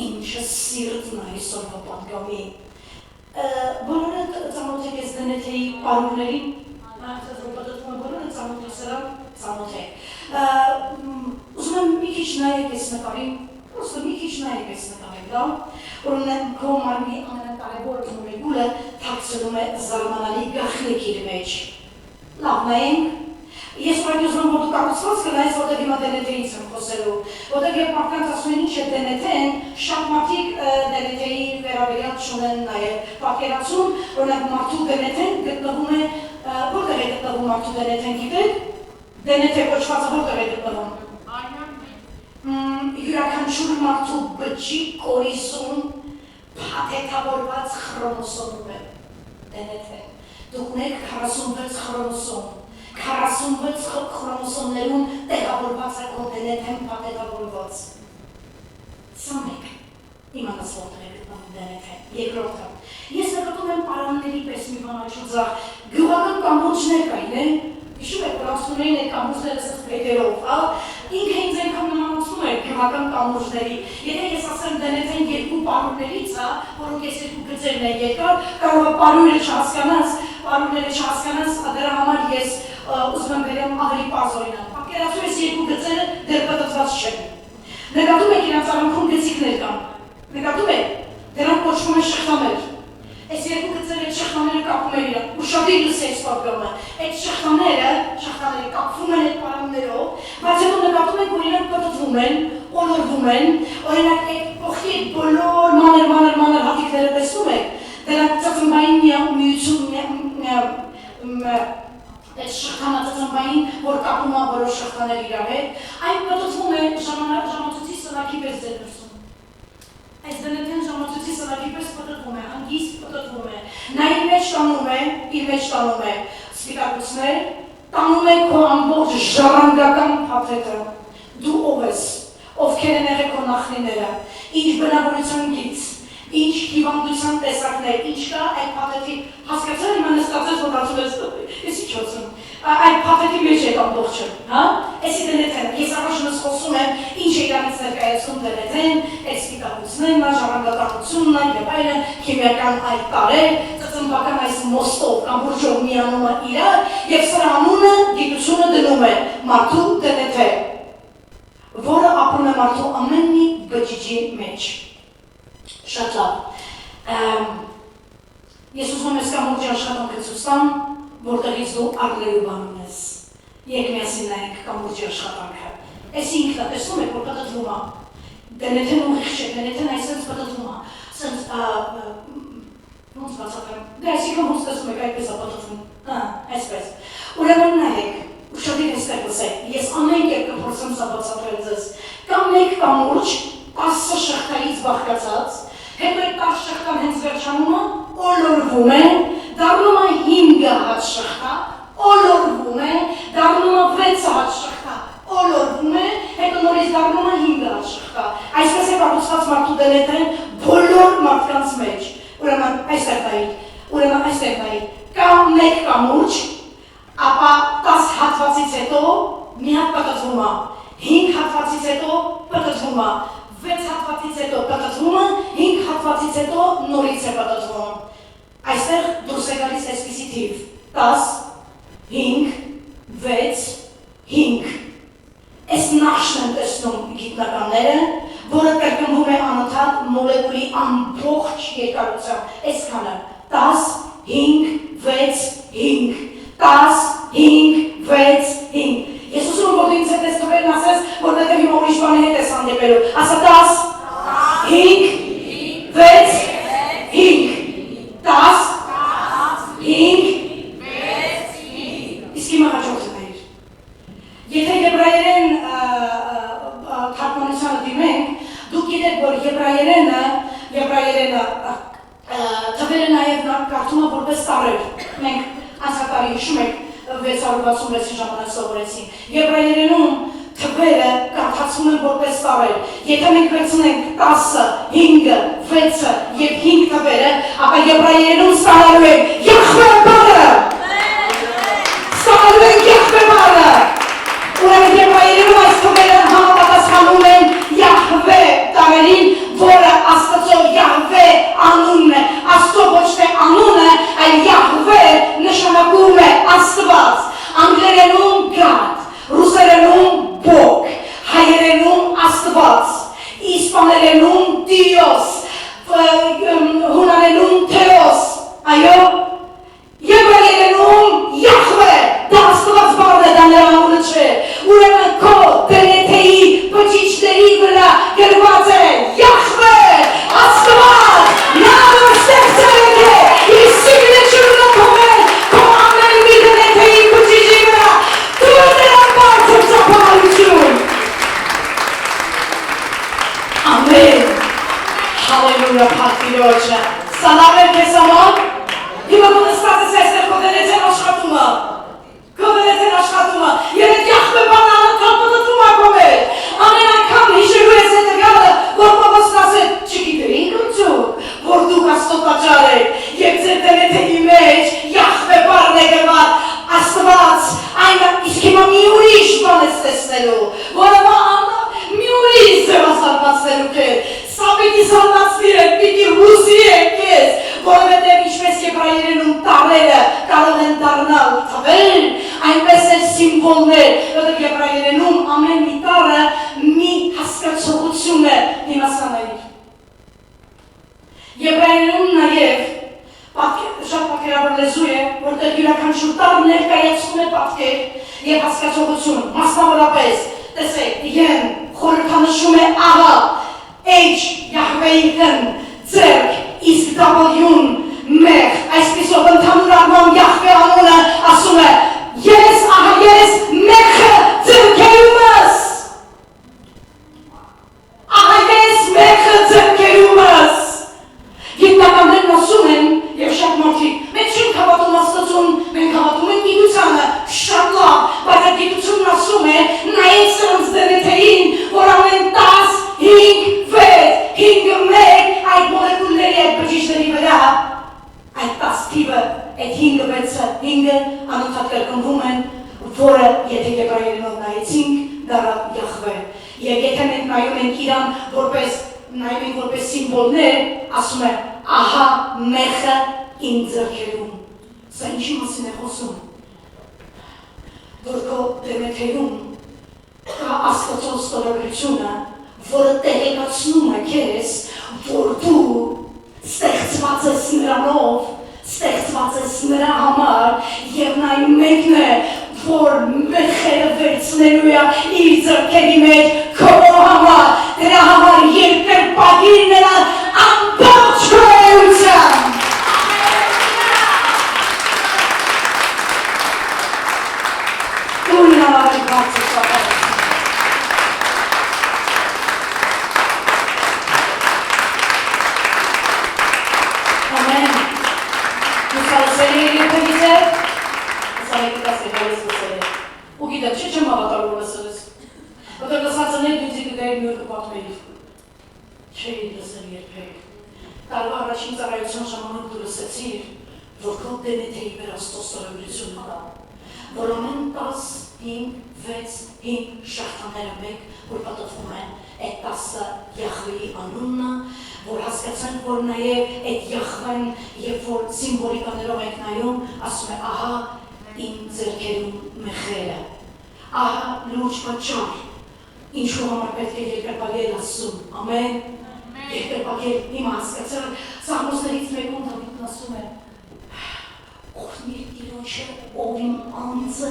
ինչը սիրտն է այսօրվա պատգամի, բոլորը ծանոթ եք ես դենեթեի պարուրներին, բոլորը ծանոթ եք սրան, ծանոթ եք, ուզում եմ մի քիչ նայեք ես նկարին, Просто մի քիչ նայեք այս նկարին, դա, որոնք քո մարմնի ամենակարևոր մոլեկուլը թաքցնում է զարմանալի գաղտնիք իր մեջ։ Լավ նայենք, ես ուղղակի ուզում եմ որ դու կառուցված կնայես, որտեղ հիմա դենեթեից եմ խոսելու, որտեղ երբ մարդկանց ասում են ինչ է դենեթեն, շատ մարդիկ դենեթեի վերաբերյալ չունեն նաև պատկերացում, օրինակ մարդու դենեթեն գտնվում է, որտեղ է գտնվում մարդու դենեթեն, գիտեք, դենեթե կոչվածը որտեղ է գտնվում։ Յուրաքանչյուր մարդու բջջի կորիզում փաթեթավորված խրոմոսոմում է դենեթեն։ Դուք ունեք 46 խրոմոսոմ, 46 խրոմոսոմներում տեղավորված է քո դենեթեն փաթեթավորված։ Սա մեկ, իմանաս որտեղ է գտնվում դենեթեն, երկրորդը։ Ես նկատում եմ պարանների պես մի բան աչուձախ, գյուղական կամուրջներ կային, հիշում եք, որ ասում էին այդ կամուրջները սենց պետերով, ինքը ինձ այնքան նմանացնում է գյուղական կամուրջների, եթե ես ասեմ դենեթեն երկու պարուրներից, որոնք ես երկու գծերն են երկար, կարող է պարուրները չհասկանաս, դրա համար ես ուզում եմ բերեմ ավելի պարզ օրինակ, պատկերացրու ես երկու գծերը դեռ պտտված չեն, նկատում եք իրանց արանքում գծիկներ կան, նկատում եք, դրանք կոչվում են շղթաներ, այս երկու գծերը շղթաները կապում են իրար, ու շատ իրս է այս պատգամը, այդ շղթաները կապվում են այդ պարաններով, բայց հետո նկատում եք, որ իրանք պտտվում են, օլորվում են, օրինակ այդ կողքի այդ բոլոր մանր հատիկները տեսնում եք, դրանք ծծմբային միություն, այդ շղթանածծմբային, որ կապում է բոլոր շղթաներ իրար հետ, այն պտտվում է ժամացույցի սլաքի պես ձեր դրսում։ Այս դենեթեն ժամացույցի սլաքի պես պտտվում է, հանգիստ պտտվում է, նա իր մեջ տանում է սպիտակուցներ, տանում է քո ամբողջ ժառանգական փաթեթը, դու ով ես, ովքեր են եղել քո նախնիները, ինչ բնավորության գիծ, ինչ հիվանդության տեսակներ, ինչ կա այդ փաթեթի, հասկացա հիմա նստածես որ ասում ես, ես ինչ ասում, այդ փաթեթի մեջ է ամբողջը, էսի դենեթեն, ես առաջինս խոսում եմ, ինչ է իրանից ներկայացնում դենեթեն, այդ սպիտակուցներն, ժառանգականությունն եւ այլն, քիմիական այդ տարեր, ծծմբական այս մոստով կամ բուրժով միանում է իրար եւ սրա անունը գիտությունը դնում է մարդու դենեթե, որը ապրում է մարդու ամեն մի բջիջի մեջ։ Շատ լավ։ Ես ուզում եմ կամուրջի աշխատանքը ցույց տամ, որտեղից դու արգլելու բան ունես։ Եկեք միասին նայենք կամուրջի աշխատանքը։ Այս ինքն է, տեսնում եք, որ պտտվում է։ Դենեթեն ուղիղ չէ, դենեթեն այսպես պտտվում է։ Սենց ոնց բացակայում։ Դե այսինքն ոնց տեսնում եք այդպես է պտտվում։ Այսպես։ Ուրեմն նայեք, ուշադիր այստեղ լսեք։ Ես ամեն կերպ կփորձեմ սա բացատրել ձեզ։ Կա մեկ կամուրջ 10 շղթայից բաղկացած, հետո այդ 10 շղթան հենց վերջանում է, օլորվում է, դառնում է 5 հատ շղթա, օլորվում է, դառնում է 6 հատ շղթա, օլորվում է, հետո նորից դառնում է 5 հատ շղթա։ Այսպես է կառուցված մարդու դենեթեն բոլոր մարդկանց մեջ։ Ուրեմն այստեղ նայեք, կա մեկ կամուրջ, ապա 10 հատվածից հետո մի հատ պտտվում է, 5 հատվածից հետո պտտվում է, 6 հատվածից հետո պտտվում է, 5 հատվածից հետո նորից է պտտվում։ Այստեղ դուրս է գալիս այսպիսի թիվ 10, 5, 6, 5։ Այս նախշն են տեսնում գիտնականները, որը կրկնվում է անընդհատ մոլեկուլի ամբողջ երկարությամբ, այսքանը 10, 5, 6, 5, 10, 5, 6, 5 Ես ուզում որ դու ինձ հետ ես թվերն ասես, որովհետև հիմա ուրիշ բանի հետ ես հանդիպելու, ասա 10, 5, 6, 5, 10, 5, 6, 5 Իսկ հիմա հաջորդներ Եթե եբրայերեն թարգմանությանը դիմենք, դուք գիտեք, որ եբրայերենը թվերը նաև կարդում է որպես տարեր Մենք անցյալ հիշում եք 666 ժամանակ սովորեցին Եբրայերենում թվերը կարդացվում են որպես տարեր Եթե մենք վերցնենք 10, 5, 6 և 5 թվերը ապա եբրայերենում ստանալու ենք Յահվե բառը Ստանալու ենք Յահվե բառը Ուրեմն եբրայերենում այս թվերը համապատասխանում են Յահվե տարերին որը Աստծո Յահվե անունն է Աստծո ոչ թե անունը, այլ Յահվե նշանակում է Աստված Անգլերենում God, ռուսերենում Բог, հայերենում Աստված, իսպաներենում Դիոս, հունարենում Թեոս, այո, եբրայերենում Յահվե, դա Աստված բառն է, դա նրա անունը չէ, ուրեմն քո դենեթեի բջիջների վրա գրված է Յահվե, Աստված, նա որ ստեղծել է, իր signature-ը փոխել, քո ամեն մի դենեթեի բջիջի վրա, դու նրա բարձր ծափահարություն։ Ամեն, հալելույա փառքիրոջը, սալավեր քեզ համար, հիմա դու նստած ես այստեղ քո դենեթեն աշխատումը, և այդ Յահվե բառն անընդհատ մտածում է քո մեջ, ամեն անգամ հիշելու ես հետևյալը, որ Պողոսն ասել, չգիտեիք արդյոք, որ դուք Աստծո տաճար եք, և ձեր դենեթեի մեջ Յահվե բառն է գրված, Աստված, իսկ հիմա մի ուրիշ բան ես տեսնելու, որը մի ուրիշ ձև ասալվածնելու քեզ, սա պիտի սալվածնի եք, պիտի հուսի եք քեզ, որովհետև ինչպես եբրայերենում տարերը կարող են դառնալ թվեր, այնպես էլ սիմվոլներ, որովհետև եբրայերենում ամեն մի տառը մի հասկացողություն է դիմասաների։ Եբրայերենում նաև շատ պատկերավոր լեզու է, որտեղ յուրաքանչյուր տառ ներկայացնում է պատկեր և հասկացողություն, մասնավորապես, տեսեք, են խորհրդանշում է ահա, H Յահվեի հն, ձեռք, իսկ W-ն մեղ, այսպիսով ընդհանուր առմամբ Յահվե անունը ասում է Ես, ահա ես մեղը ձեռքերումս Ահա ես մեղը ձեռքերումս Գիտնականներն ասում են և շատ մարդիկ Մենք չենք հավատում Աստծուն, մենք հավատում ենք գիտությանը, շատ լավ, բայց այդ գիտությունն ասում է նայեք սրանց դենեթեին, որ ամեն 10, 5, 6, 5, 1 այդ մոլեկուլների այդ բջիջների վրա այդ 10 թիվը, այդ 5-6-ը անընդհատ կրկնվում են, որը եթե եբրայերենով նայեցինք, դառավ Յահվե։ Եվ եթե մենք նայում ենք իրան որպես սիմվոլներ, ասում է ահա մեղը իմ ձեռքերում։ Սա ինչի մասին է խոսում։ Որ քո դենեթեում կա Աստծո ստորագրությունը, որը տեղեկացնում է քեզ, որ դու ստեղծված ես նրանով, ստեղծված ես նրա համար և նա մեկն է, որ մեղերը վերցնելու է իր ձեռքերի մեջ քո համար, դրա համար երկրպագիր նրան ամբողջ քո էությամբ։ Դու նրան ավելի բարձր ծափահարություն։ Ամեն։ Հուսալսելի է երբևիցե, հուսալեկի կասի գալիս լսել է։ Ու գիտեմ, չեմ հավատալու լսել ես։ Որտեղ լսածներ դույցի կգայր մի օր կպատմեիր։ Չէի լսել երբեք։ Տարվա առաջին ծառայության ժամանակ դու լսեցիր, որ քո դենեթեի վրա Աստծո ստորագրությունը կա, որ ամեն 10, 5, 6, 5 շղթաները մեկ, որ պատտվում են, այդ 10-ը Յահվեի անունն է, որ հասկացանք, որ նաև այդ Յահվեն, երբ որ սիմվոլիկաներով ենք նայում, ասում է ահա իմ ձեռքերում մեղերը, ահա լուրջ պատճառ, ինչու համար պետք է երկրպագել Աստծուն, ամեն, Երկրպագել իմ հասկացել սաղմոսներից մեկում Դավիթն ասում է Օգնիր Տիրոջը, ով իմ անձը,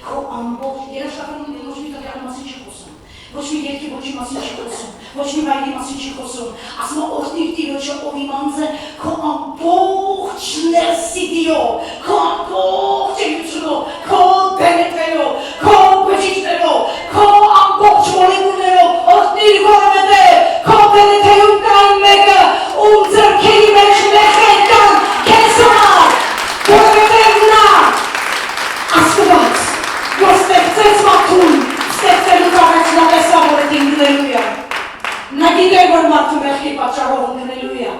քո ամբողջ երաշտականում ոչ մի տվյալի մասին չի խոսում, ոչ մի երկի ոչի մասին չի խոսում, ոչ մի վայրի մասին չի խոսում, ասում է օգնիր Տիրոջը, ով իմ անձը, քո ամբողջ ներսիդիով, քո ամբողջ էությունով, քո բերետերով, քո բջիջներով, քո ամբողջ մոլեկուլներով, օգնիր որովհետև քո բերետերում կան մեկը, ում ձեռքերի մեջ մեղր կան, քեզ համար, որովհետև նա Աստված, որ ստեղծեց մարդուն, ստեղծելուց առաջ նա տեսավ, որ այդ ընկնելու է։ Նա գիտեր, որ մարդու մեղքի պատճառով ընկնելու է,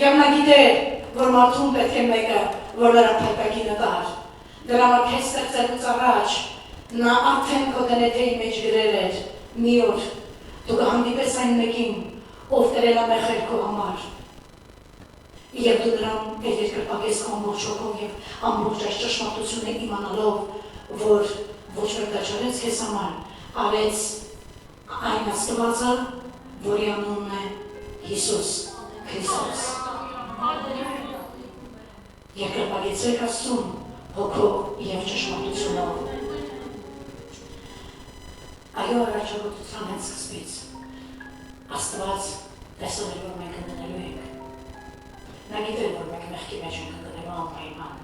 և նա գիտեր, որ մարդուն պետք է մեկը, որ նրա փրկագինը տար։ Դրա համար քեզ ստեղծելուց առաջ նա արդեն քո դնեթեի մեջ գրել էր մի օր դու կհանդիպես այն մեկին, ով կրել է մեղր քո համար։ Եվ դու նրան երկրպագես քո ամբողջ հոգով և ամբողջ այս ճշմարտությունը իմանալով, որ ոչ որ դա չարեց քեզ համար, արեց այն Աստվածը, որի անունն է Հիսուս Քրիստոս։ Երկրպագեցեք Աստծուն հոգով և ճշմարտությունով։ Այո, առաջադոտության հենց սկզբից Աստված տեսել է, որ մենք ընկնելու ենք։ Նա գիտեր, որ մենք մեղքի մեջ ենք ընկնելու անպայման։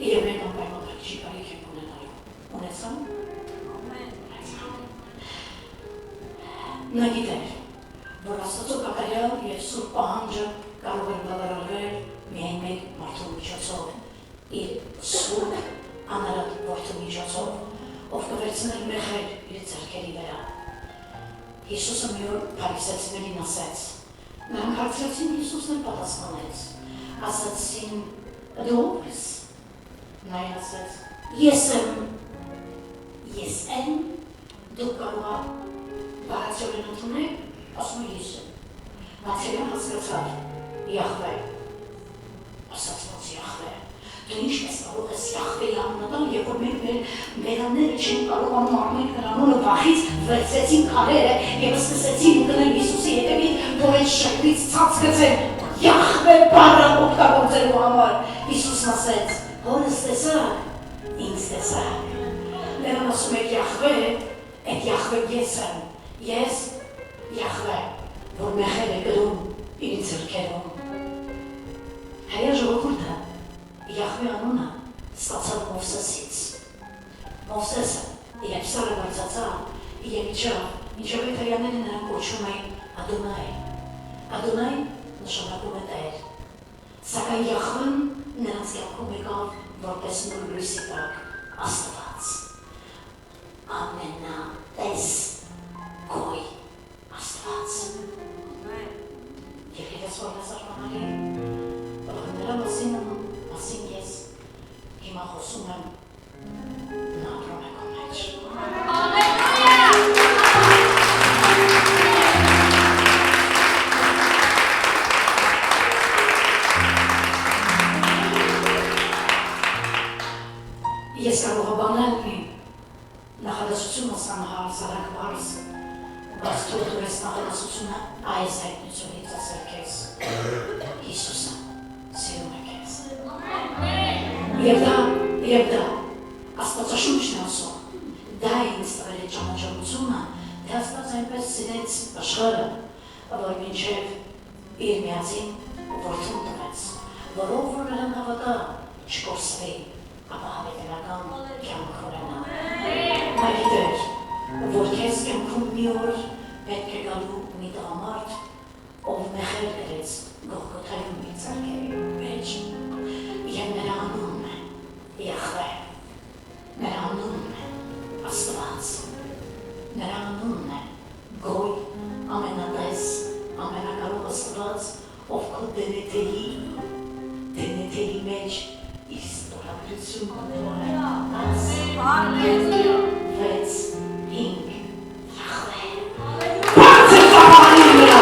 Եվ մենք անպայման մեղքի կարիք ենք ունենալու։ Ունեցան։ Նա գիտեր, որ Աստծո կատարյալ և սուրբ պահանջը կարող է բավարարվել միայն մեկ մարդու միջոցով, իր սուրբ անարատ որդու միջոցով, ով կվերցներ մեղր իր ձեռքերի վրա։ Հիսուսը մի օր փարիսեցիներին ասեց, նրանք հարցրեցին, Հիսուսն էլ պատասխանեց, ասացին, դու ով ես։ Նա ասեց, ես եմ, դու կարող բառացիորեն ընդունել, ասում ես եմ։ Մացելյան հասկացավ, Յահվե, ասաց ոնց Յահվե, դու ինչպես կարող ես Յահվեի անունը տալ, երբ որ մենք մեր անները չեն կարողանում առնենք նրա անունը վախից, վերցրեցին քարերը և սկսեցին ընկնել Հիսուսի հետևից, որ այդ շղթից ցած գցեն Յահվե բառը օգտագործելու համար։ Հիսուսն ասեց, հորս տեսակ, ինձ տեսակ։ Նրան ասում եք Յահվե, այդ Յահվե ես եմ, ես Յահվե, որ մեղր է գրում իր ձեռքերում։ Հայր ժողովուրդը Յահվե անունը ստացավ Մովսեսից։ Մովսեսը, երբ Սարը բարձրացավ, և իջավ այդ հրյաները նրան կոչում էին Ադոնայ։ Ադոնայ նշանակում է Տեր։ Սակայն Յահվեն նրանց կյանքում եկավ որպես նոր լույսի տակ Աստված։ Ամենատես գոյ Աստված։ Եվ ես որ ես արմանալի, նրա մասին ես հիմա խոսում եմ նա ապրում է քո մեջ։ Ես կարող բանել մի նախադասությունը սանհարսարակ բարս, բայց թող ես նախադասությունը այս հայտնությունից ասել քեզ, Հիսուսը սիրում է քեզ։ Եվ դա, Աստվածաշունչն է ասում, դա է ինձ տվել է ճանաչողությունը, թե Աստված այնպես սիրեց աշխարհը, որ մինչև իր միածին որդուն տվեց, որով որ նրան հավատա չկորսվի, ապա հավիտենական կյանք ունենա։ Նա գիտեր, որ քեզ կյանքում մի օր պետք է գալու մի տղամարդ, ով մեղր գրեց Գողգոթայում իր ձեռքերի մեջ, և նրա անունն է Յահվե, նրա անունն է Աստված, նրա անունն է գոյ, ամենատես, ամենակարող Աստված, ով քո դենեթերի մեջ իր ստորագրությունը վեց, հինգ, Յահվե։ Բարձր ծավալին վրա,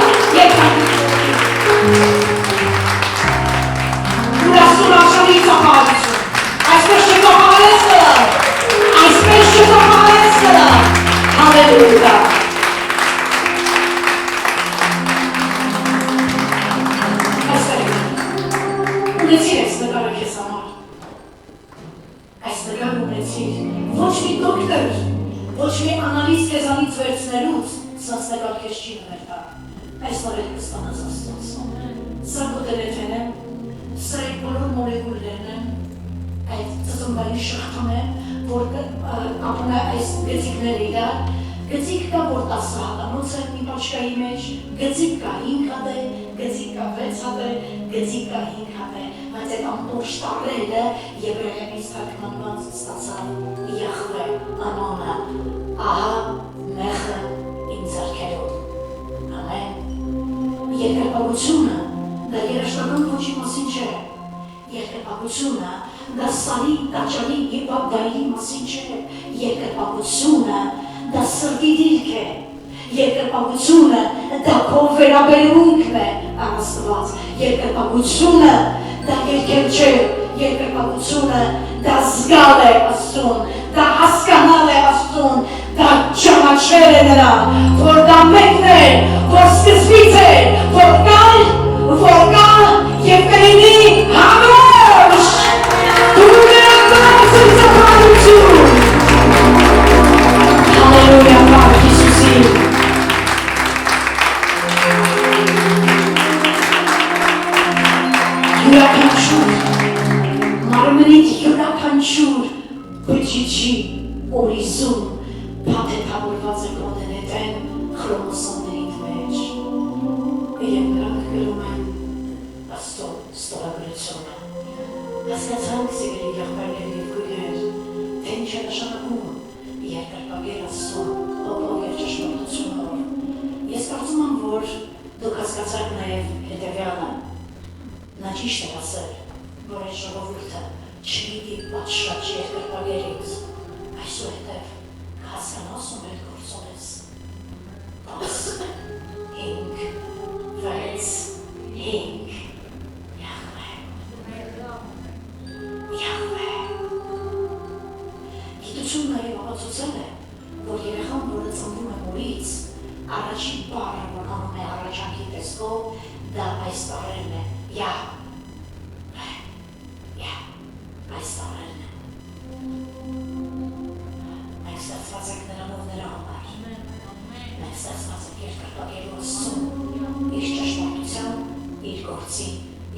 ուրասուն աշխարհի ծավալություն, այսպես չծավալես նրա, այսպես չծավալես նրա, հալելույա։ սաստակարգեր չի նվերտա, այս նորել կստանաս աստված։ Սա կոտերեթեն եմ, սա այդ բոլոր մոլեկուլներն եմ, այդ ծծմբային շղթան եմ, որ կապն է այս գծիկները իրար, գծիկ կա, որ 10 հատանոց է մի պաչկայի մեջ, գծիկ կա 5 հատ է, գծիկ կա 6 հատ է, գծիկ կա 5 հատ է, բայց այդ ամբողջ տառերը եբրայերենից թարգմանված ստացան Յահվե անունը, ահա մեղը իմ ձեռքերով։ Ամեն։ Երկրպագությունը դա երաշտական ոչի մասին չէ, երկրպագությունը դա սարի, տաճարի և բաբդայի մասին չէ, երկրպագությունը դա սրտի դիրք է, երկրպագությունը դա քո վերաբերմունքն է Աստված, երկրպագությունը դա երկեր չէ, երկրպագությունը դա զգալ է Աստծուն, դա հասկանալ է Աստծուն, դա ճանաչել է Նրան, որ դա մեկն է, որ սկզբից է, որ կա և կլինի համերժ, դու ներկայացրու ծառայություն։ Հալելույա, Մարդ Հիսուսի։ Յուրաքանչյուր մարմնից յուրաքանչյուր բջիջի օրիզում փաթեթավորված է կոդենետեն խրոմոսոմներից մեջ և նրանք գրում են Աստծո ստորագրությունը։ Հասկացանք սիրելի եղբայրներ և քույրեր, թե ինչ է նշանակում երկրպագել Աստծուն հոգով և ճշմարտությունով։ Ես կարծում եմ, որ դուք հասկացաք նաև հետևյալը։ Նա ճիշտ է ասել, որ այդ ժողովուրդը չպիտի պատշաճ երկրպագելից, այսուհետև հասկանաս ու մեր գործոնես 10, 5, 6, 5 Յահվե Գիտությունն նաև ապացուցել է, որ երեխան, որը ծնվում է մորից, առաջին բառը, որ անում է առաջանքի տեսքով, դա այս տառերն է, այս տառերն է։ Մենք ստեղծված ենք նրանով նրա համար, մենք ստեղծված ենք երկրպագելու Աստծուն, իր ճշմարտության, իր գործի,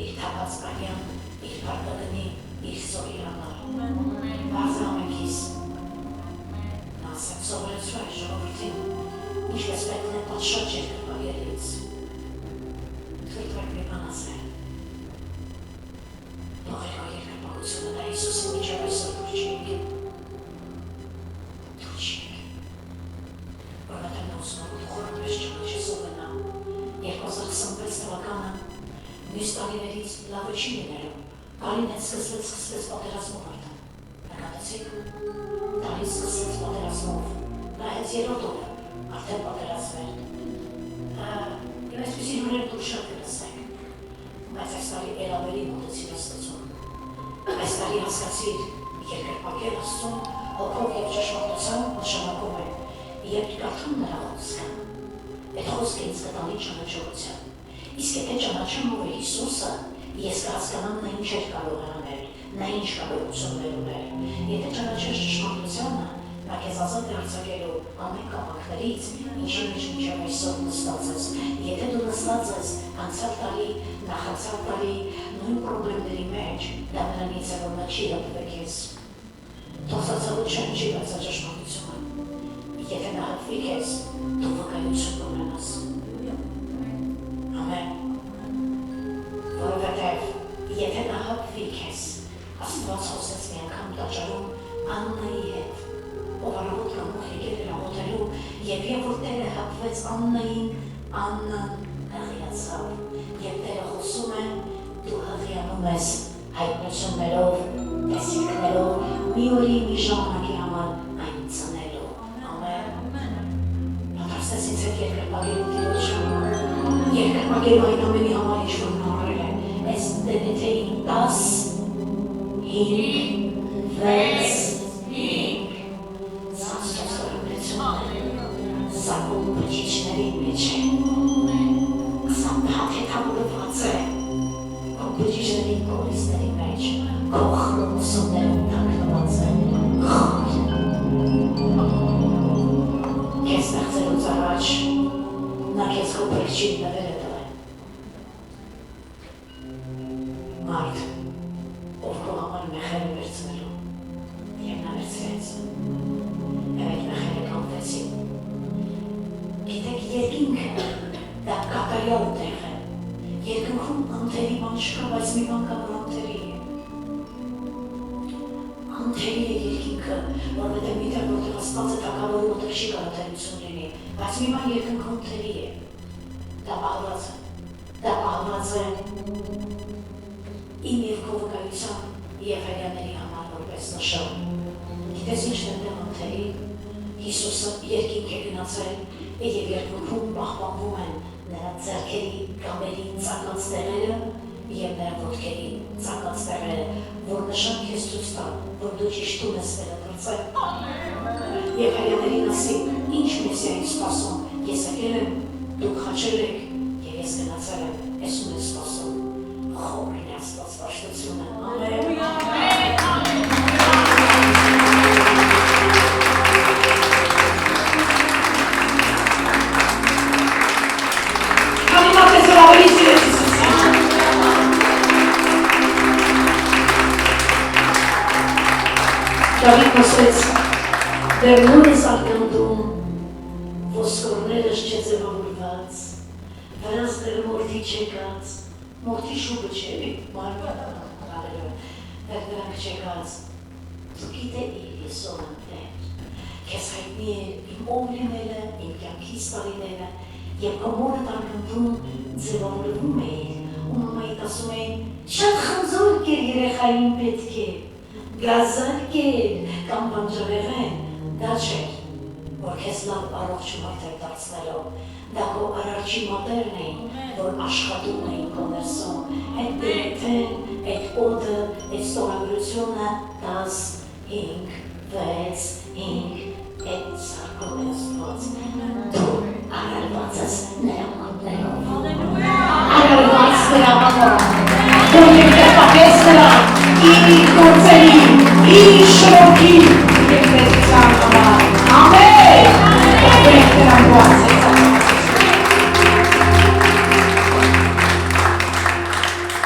իր թափած բարյան, իր բարգավնի, իր զորի համար։ Բարձր ամենքիս, նա ասեմ սովորեցու այս ժողովրդին, ինչպես պետք է պատշաճ երկրպագելից։ Թույլտվեք մի բան ասել։ Թողեք այ երկրպագությունը դա Հիսուսի միջև այսօր դուր չի եկել։ Դուր չի եկել։ Որովհետև նա ուզում է խորը պես ճանաչես ովենա։ 2026 թվականը մյուս տարիներից լավը չի լինելու։ Տարին հետ սկսվեց պատերազմով արդեն։ Նկատեցիք, տարին սկսվեց պատերազմով, նայեց երրորդ օրը, արդեն պատերազմել։ Եվ այսպիսի հյուրեր դուք շատ կլսեք, բայց այս տարի էրավերի մոտեցիր Աստծուն։ Այս տարի հասկացիր երկրպագել Աստծուն, հոգով և ճշմարտության նշանակում է, երբ կարդում նրա խոսքը, այդ խոսքը ինձ կտանի ճանաչողության։ Իսկ եթե ճանաչեմ ով է Հիսուսը, ես կհասկանամ նա ինչ էր կարող անել, նա ինչ կարողություններ ուներ։ Եթե ճանաչես ճշմարտությանը, նա քեզ ազատ է արձակելու ամեն կապանքներից, ինչի մեջ մինչև այսօր նստած ես։ Եթե դու նստած ես անցյալ տարի, նախանցյալ տարի, նույն պրոբլեմների մեջ, դա նրանից է, որ նա չի հպվել քեզ։ Թող ծածկություն չի բացա ճշմարտությունը։ Եթե նա հպվի քեզ, դու վկայություն կունենաս։ Ամեն։ Որովհետև եթե նա հպվի քեզ, Աստված խոսեց մի անգամ տաճարում Աննայի հետ, ով առավոտ կամուխ եկել էր աղոթելու, և որ Տերը հպվեց Աննային, Աննան հղիացավ, և Տերը խոսում է, դու հղիանում ես հայտնություններով, տեսիքներով, մի օրի մի ժամանակի համար այն ծնելով։ Ամեն։ Պատրաստես ինձ հետ երկրպագելու Տիրոջը, երկրպագելու այն ամենի համար ինչ որ նա արել է, այս դենեթեին 10, 5, 6, 5 Սակում բջիջների մեջ է, սա փաթեթավորված է, քո բջիջների կորիզների մեջ, քո խրոմոսոմներում թաքնված է, քեզ ստեղծելուց առաջ քեզ քո փրկչին նվերը տվել։ Մարդ, ով քո համար մեխերը վերցնելու, և նա վերցրեց, և այդ մեխերը կանվեցին։ Գիտեք, երկինքը դա կատարյալ տեղ է, երկնքում անթերի բան չկա, բայց մի բան կա, որ անթերի է։ Անթերի է երկինքը, որովհետև միտեղ որտեղ Աստված է թագավորում, որտեղ չի կարող թերություն լինի, բայց մի բան երկնքում թերի է։ Դա պահված է իմ և քո վկայության և հրյաների համար որպես նշան։ Գիտես ինչն է դեմ անթերի, Հիսուսը երկինք է գնացել և երկնքում պահպանվում են նրա ձեռքերի կամերին ծակած տեղերը և նրա ոտքերի ծակած տեղերը, որ նշան քեզ ցույց տան, որ դու ճիշտում ես վերադարձել։ Եվ հրյաներին ասի, ինչ մեսիայի սպասում, ես եկել եմ, դուք խաչել եք, և ես գնացել եմ, ես ում եմ սպասում, խոր լինի Աստված պաշտությունը, ամեն։ Դավիթ ասեց, դեռ նոր ես արգանդում, ոսկորներս չէ ձևավորված, վրաս դեռ մորդի չեկած, մորդի շուբը չէ, դեռ դրանք չեկած, դու գիտեիր ես ով եմ դեր, քեզ հայտնի է իմ ով լինելը, իմ կյանքիս տարիները, և քո մորդ արգանդում ձևավորվում էիր, ու մամայիդ ասում էին, շատ խնձորք էր երեխային պետք է, գազարկ էր կամ բանջարեղեն, դա չէր, որ քեզ լավ առողջ մարդ էր դարձնելով, դա քո արարչի մատերն էին, որ աշխատում էին քո ներսում, այդ բերեթեն, այդ օդը, այդ ստորագրությունը 10, 5, 6, 5, այդ սարկով է Աստված, դու արարված ես նրա մատներով, արարված նրա մատներով, դու երկրպատես նրա, իր գործերի, իր շրոքի,